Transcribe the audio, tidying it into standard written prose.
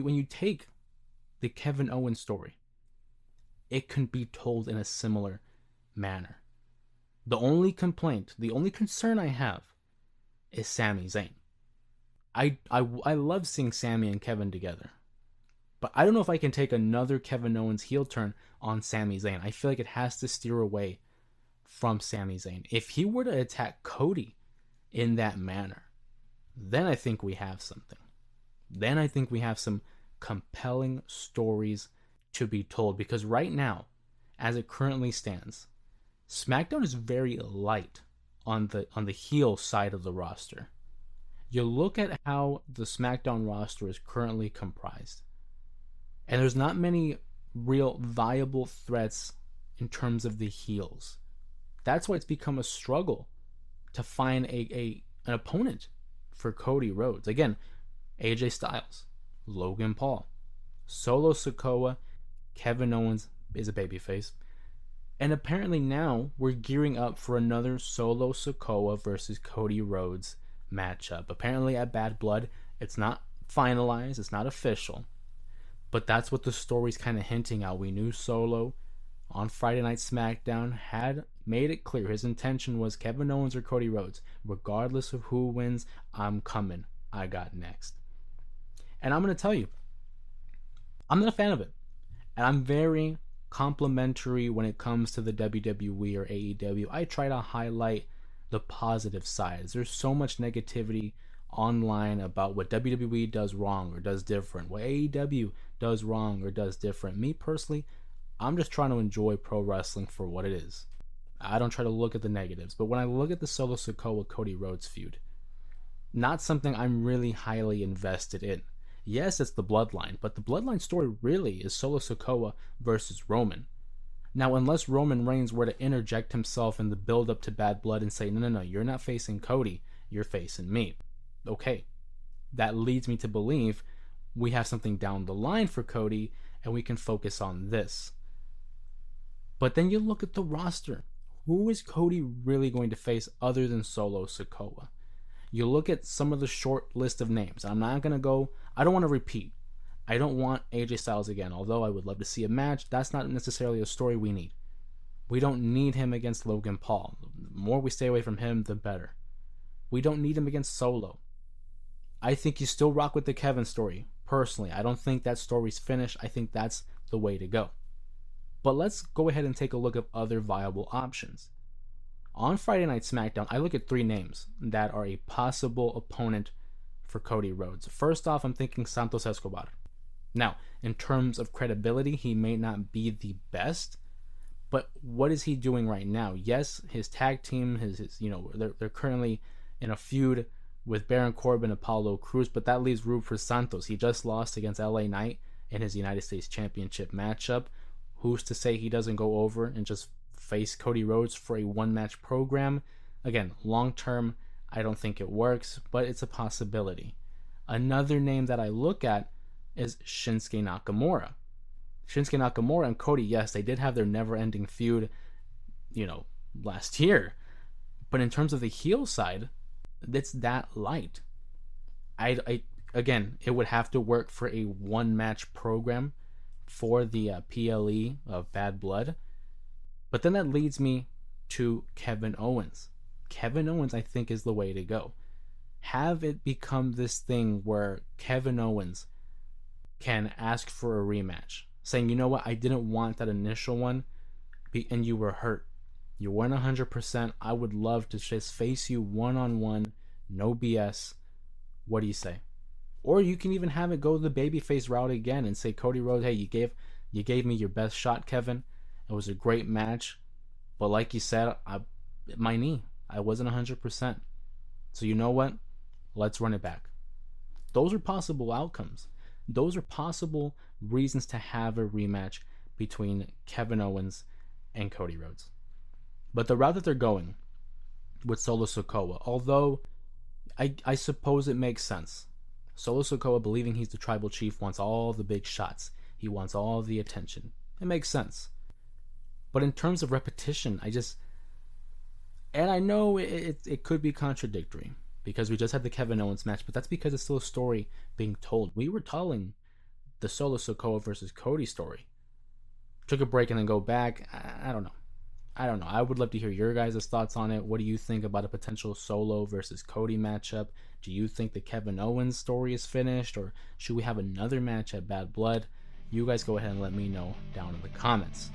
When you take the Kevin Owens story, it can be told in a similar manner. The only complaint, the only concern I have is Sami Zayn. I love seeing Sami and Kevin together. But I don't know if I can take another Kevin Owens heel turn on Sami Zayn. I feel like it has to steer away from Sami Zayn. If he were to attack Cody in that manner, then I think we have something. Then I think we have some compelling stories to be told. Because right now, as it currently stands, SmackDown is very light on the heel side of the roster. You look at how the SmackDown roster is currently comprised, and there's not many real viable threats in terms of the heels. That's why it's become a struggle to find an opponent for Cody Rhodes. Again, AJ Styles, Logan Paul, Solo Sikoa, Kevin Owens is a babyface. And apparently now we're gearing up for another Solo Sikoa versus Cody Rhodes matchup. Apparently at Bad Blood, it's not finalized, it's not official, but that's what the story's kind of hinting at. We knew Solo on Friday Night SmackDown had made it clear his intention was Kevin Owens or Cody Rhodes. Regardless of who wins, I'm coming. I got next. And I'm going to tell you, I'm not a fan of it. And I'm very complimentary when it comes to the WWE or AEW. I try to highlight the positive sides. There's so much negativity online about what WWE does wrong or does different, what AEW does wrong or does different. Me personally, I'm just trying to enjoy pro wrestling for what it is. I don't try to look at the negatives. But when I look at the Solo Sikoa Cody Rhodes feud, not something I'm really highly invested in. Yes, it's the bloodline, but the bloodline story really is Solo Sikoa versus Roman. Now, unless Roman Reigns were to interject himself in the build up to Bad Blood and say, no, you're not facing Cody, you're facing me. Okay, that leads me to believe we have something down the line for Cody and we can focus on this. But then you look at the roster. Who is Cody really going to face other than Solo Sikoa? You look at some of the short list of names. I'm not going to go, I don't want to repeat. I don't want AJ Styles again, although I would love to see a match. That's not necessarily a story we need. We don't need him against Logan Paul. The more we stay away from him, the better. We don't need him against Solo. I think you still rock with the Kevin story. Personally, I don't think that story's finished. I think that's the way to go. But let's go ahead and take a look at other viable options. On Friday Night SmackDown, I look at 3 names that are a possible opponent for Cody Rhodes. First off, I'm thinking Santos Escobar. Now, in terms of credibility, he may not be the best, but what is he doing right now? Yes, his tag team, they're currently in a feud with Baron Corbin and Apollo Crews, but that leaves room for Santos. He just lost against LA Knight in his United States Championship matchup. Who's to say he doesn't go over and just face Cody Rhodes for a one-match program? Again, long-term, I don't think it works, but it's a possibility. Another name that I look at is Shinsuke Nakamura. Shinsuke Nakamura and Cody, yes, they did have their never-ending feud, last year. But in terms of the heel side, it's that light. Again, it would have to work for a one-match program for the PLE of Bad Blood. But then that leads me to Kevin Owens. Kevin Owens, I think, is the way to go. Have it become this thing where Kevin Owens can ask for a rematch, saying, you know what, I didn't want that initial one, and you were hurt. You weren't 100%. I would love to just face you one-on-one, no BS. What do you say? Or you can even have it go the babyface route again and say, Cody Rhodes, hey, you gave me your best shot, Kevin. It was a great match, but like you said, my knee, I wasn't 100%. So you know what? Let's run it back. Those are possible outcomes. Those are possible reasons to have a rematch between Kevin Owens and Cody Rhodes. But the route that they're going with Solo Sikoa, although I suppose it makes sense. Solo Sikoa, believing he's the tribal chief, wants all the big shots. He wants all the attention. It makes sense. But in terms of repetition, and I know it could be contradictory because we just had the Kevin Owens match, but that's because it's still a story being told. We were telling the Solo Sikoa versus Cody story. Took a break and then go back. I don't know. I would love to hear your guys' thoughts on it. What do you think about a potential Solo versus Cody matchup? Do you think the Kevin Owens story is finished, or should we have another match at Bad Blood? You guys go ahead and let me know down in the comments.